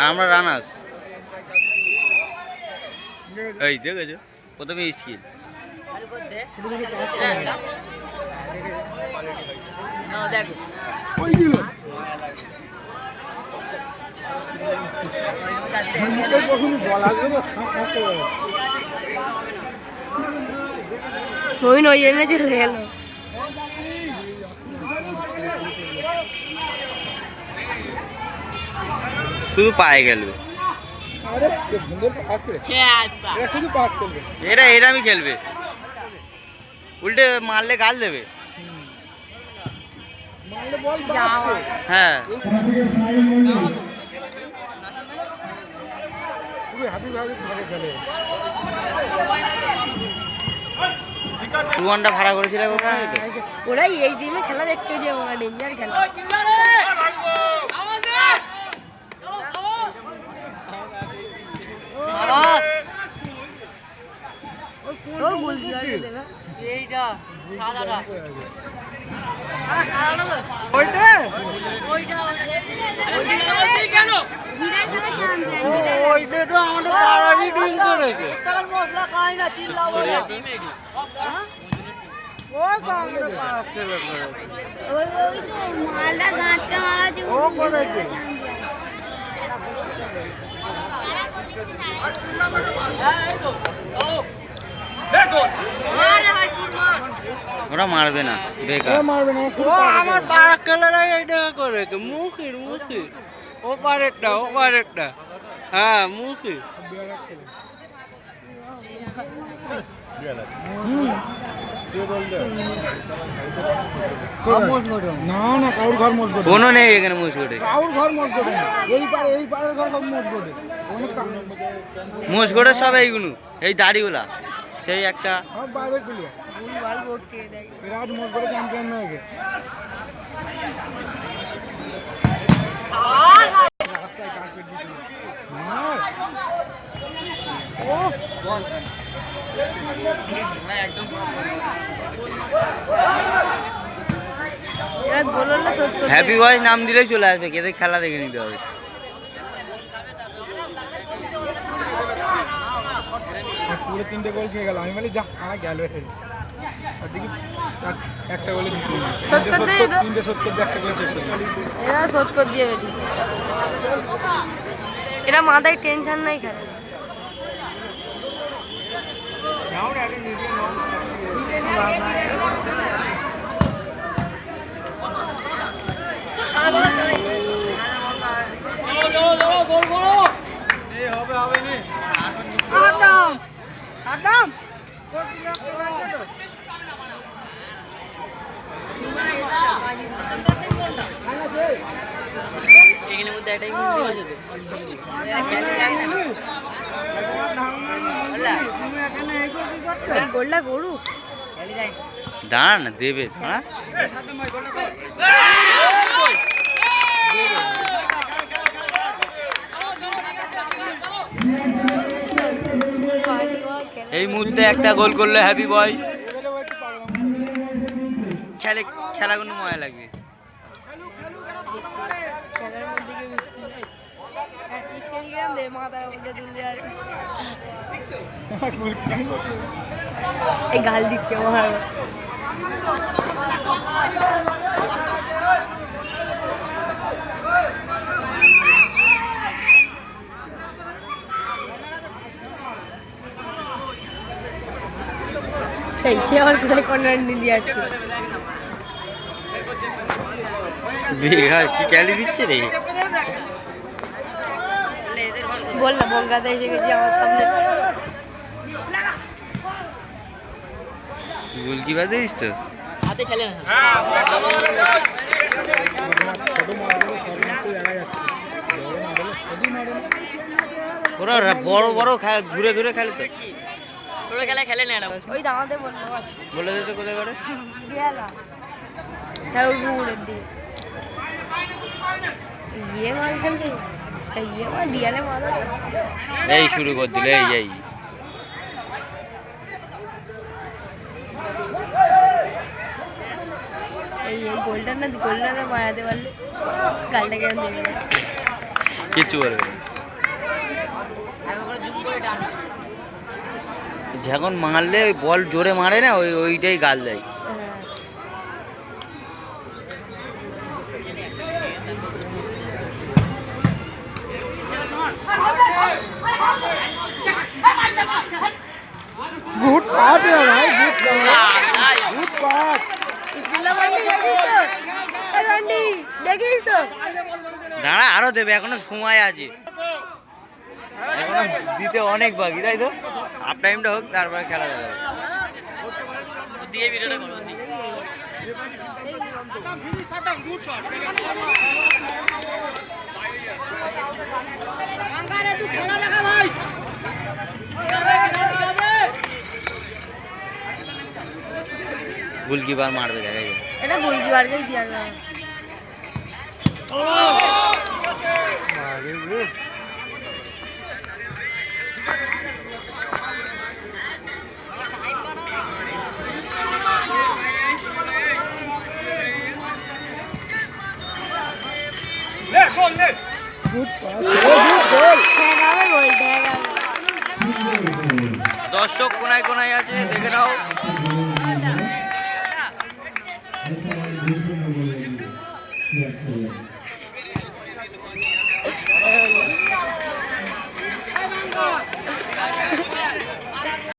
আমরা রানার্স। এই দেখেছো প্রথমে স্কিল ওই নয় এনে চলে গেল। শুধু পায়ে খেলবে এরা এরামই খেলবে, উল্টে মারলে গাল দেবে। হ্যাঁ দু ঘন্টা ভাড়া করেছিল ওরাই এই টিমে খেলা দেখতে যে ওরা ডেঞ্জার খেলা। ও গোল কি আর দেবে এইটা সাদাটা ওইটা ওইটা ওইটা কেন ওইটা তো আমাদের পাড়ারই টিম করেছে। টাকার মশলা খায় না চিল্লাবো না। ওই কামড়ে পাড়া খেলে করে ওই তো মালটা গাঁটকে মারা যে ও করেছে। ওরা মারবে না, বেকার মারবে না। আমার পাড়া খেলারা এইটা করে মুখির মুখি ও পারেরটা ও পারেরটা হ্যাঁ মুখি না না কাউর ঘর মোট কোনো নেই এখানে মুসগোটে, কাউর ঘর মোট করে এই পারের ঘর সব মোট করে মুসগোটে সব এইগুলো এই দাড়িগুলা সেই একটা বাইরে গুলো বিরাট মোট করে চ্যাম্পিয়ন হয়ে গেছে। রাস্তায় কার্পেট দিচ্ছে হ্যাপি বয় নাম দিলেই চলে আসবে, কেদের খেলা দেখে নিতে হবে। পুরো 3টে গোল খেয়ে গেল, আমি বলি যা গেল দেখি একটা গোলে জিতে 370 একটা গোলে চেক করে এরা শোধ করে দিয়ে বেটি এরা মাথায় টেনশন নাই খেলে। এখানে মধ্যে একটাই আছে তো গোলটা গরু দাঁড়া না দেবে দাঁড়া এই মুহূর্তে একটা গোল করলে হ্যাপি বয় খেলে খেলাগুলো মজা লাগবে। এই গাল দিচ্ছে মহার সেই সে আবার কোথায় কর্নার নিয়ে যাচ্ছে বেকার কি ক্যালি দিচ্ছে রে। বল না বঙ্গাতে এসে গেছি আমার সামনে গোলকিপার দিস তো হাতে খেলে না ওরা বড় বড় ঘুরে ঘুরে খেলে তো ছোট খেলা খেলে না ওই দাঁড়াতে বললো বলে দিতে কোথায় করে ইয়ে মারছেন ইয়ে মার দিয়ালে মারা এই শুরু করে দিল এই যাই এই গোলটা না মারাতে পারলে গালটাকে দেবে কিচ্ছু করবে যখন মারলে ওই বল জোরে মারে না ওইটাই গাল দেয়। গুড পাস ভাই, গুড পাস। দেখিস তো দাঁড়া, আরো দেবে, এখনো সময় আছে, এখনো দিতে অনেক বাকি, তাই তো? হাফ টাইমটা হোক, তারপরে খেলা যাবে। গোলকিপার মারবে, দেখা গেল। এটা গোলকিপারকেই দিয়া গেল। দর্শক কোনায় কোনায় আছে, দেখে নাও। Gracias.